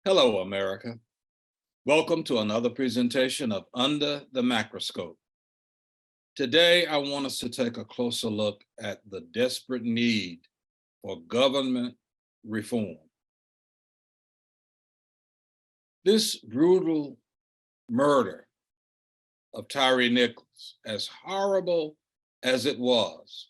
Hello, America. Welcome to another presentation of Under the Macroscope. Today, I want us to take a closer look at the desperate need for government reform. This brutal murder of Tyree Nichols, as horrible as it was,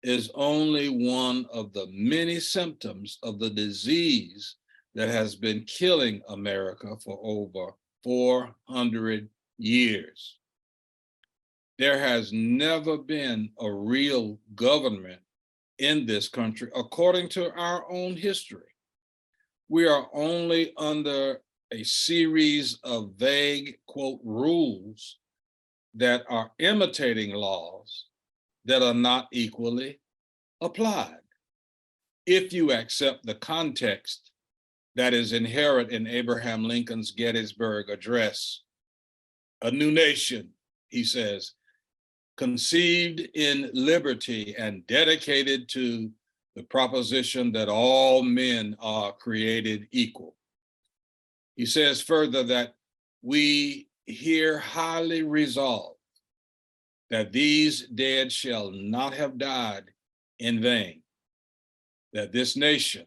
is only one of the many symptoms of the disease that has been killing America for over 400 years. There has never been a real government in this country, according to our own history. We are only under a series of vague, quote, rules that are imitating laws that are not equally applied. If you accept the context that is inherent in Abraham Lincoln's Gettysburg Address, a new nation, he says, conceived in liberty and dedicated to the proposition that all men are created equal. He says further that we here highly resolve that these dead shall not have died in vain, that this nation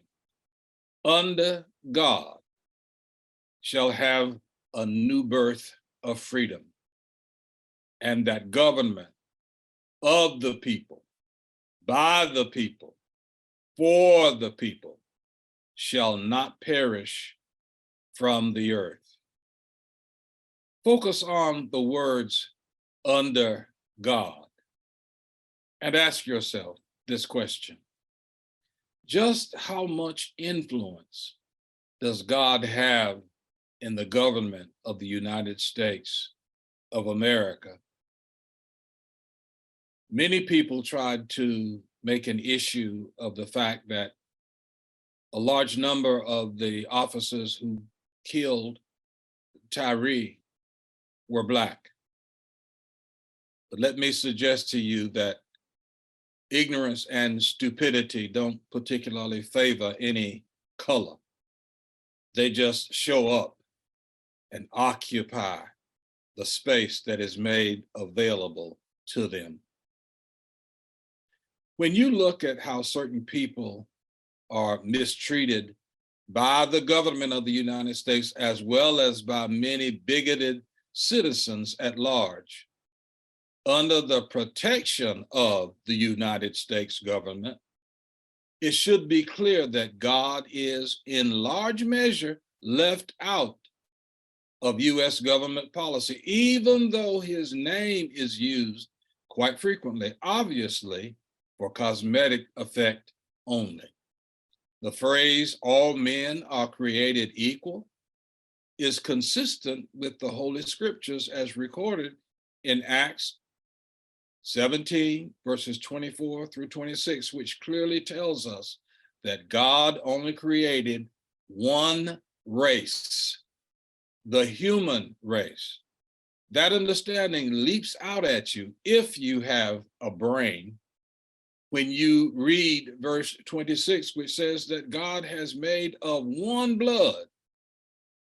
under God shall have a new birth of freedom, and that government of the people, by the people, for the people, shall not perish from the earth. Focus on the words under God and ask yourself this question. Just how much influence does God have in the government of the United States of America? Many people tried to make an issue of the fact that a large number of the officers who killed Tyree were Black. But let me suggest to you that ignorance and stupidity don't particularly favor any color. They just show up and occupy the space that is made available to them. When you look at how certain people are mistreated by the government of the United States, as well as by many bigoted citizens at large, under the protection of the United States government, it should be clear that God is in large measure left out of US government policy, even though his name is used quite frequently, obviously for cosmetic effect only. The phrase, all men are created equal, is consistent with the Holy Scriptures as recorded in Acts 17, verses 24 through 26, which clearly tells us that God only created one race, the human race. That understanding leaps out at you if you have a brain when you read verse 26, which says that God has made of one blood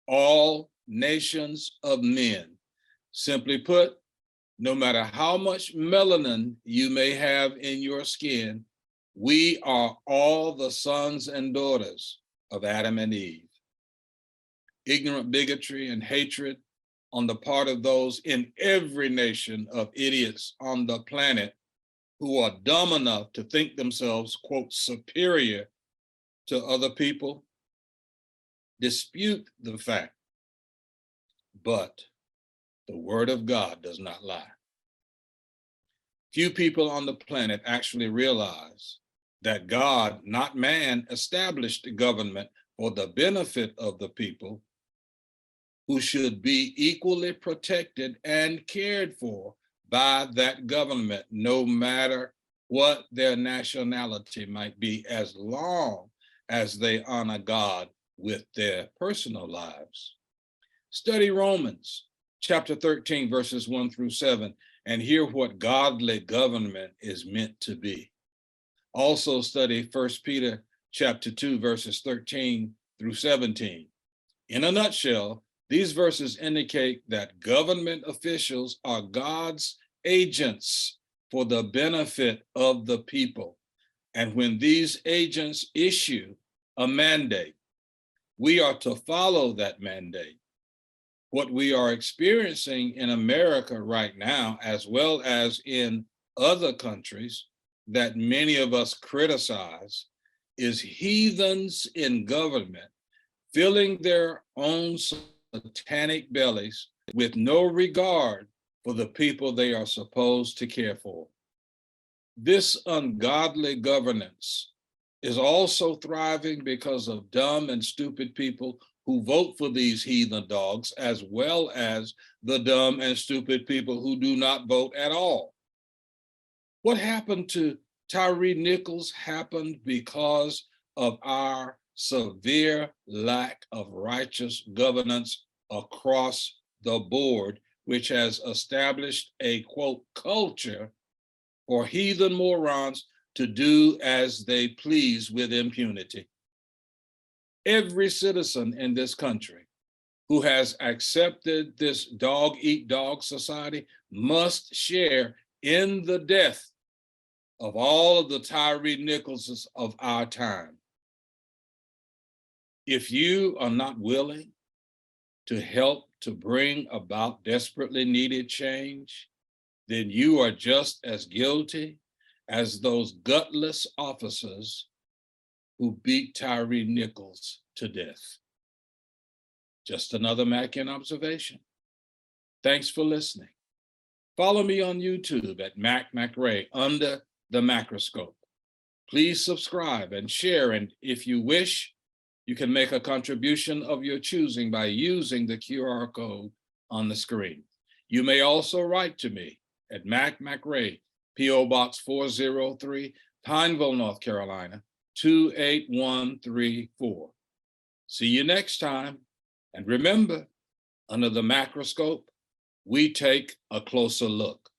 all nations of men. Simply put, no matter how much melanin you may have in your skin, we are all the sons and daughters of Adam and Eve. Ignorant bigotry and hatred on the part of those in every nation of idiots on the planet who are dumb enough to think themselves, quote, superior to other people, dispute the fact. But the word of God does not lie. Few people on the planet actually realize that God, not man, established government for the benefit of the people who should be equally protected and cared for by that government, no matter what their nationality might be, as long as they honor God with their personal lives. Study Romans chapter 13, verses 1 through 7, and hear what godly government is meant to be. Also study 1 Peter chapter 2, verses 13 through 17. In a nutshell, these verses indicate that government officials are God's agents for the benefit of the people. And when these agents issue a mandate, we are to follow that mandate. What we are experiencing in America right now, as well as in other countries that many of us criticize, is heathens in government filling their own satanic bellies with no regard for the people they are supposed to care for. This ungodly governance is also thriving because of dumb and stupid people who vote for these heathen dogs, as well as the dumb and stupid people who do not vote at all. What happened to Tyree Nichols happened because of our severe lack of righteous governance across the board, which has established a, quote, culture for heathen morons to do as they please with impunity. Every citizen in this country who has accepted this dog-eat-dog society must share in the death of all of the Tyree Nicholses of our time. If you are not willing to help to bring about desperately needed change, then you are just as guilty as those gutless officers who beat Tyree Nichols to death. Just another Mackin observation. Thanks for listening. Follow me on YouTube at MacRay under the Mackroscope. Please subscribe and share, and if you wish, you can make a contribution of your choosing by using the QR code on the screen. You may also write to me at MacRay, P.O. Box 403, Pineville, North Carolina, 28134. See you next time. And remember, under the Mackroscope, we take a closer look.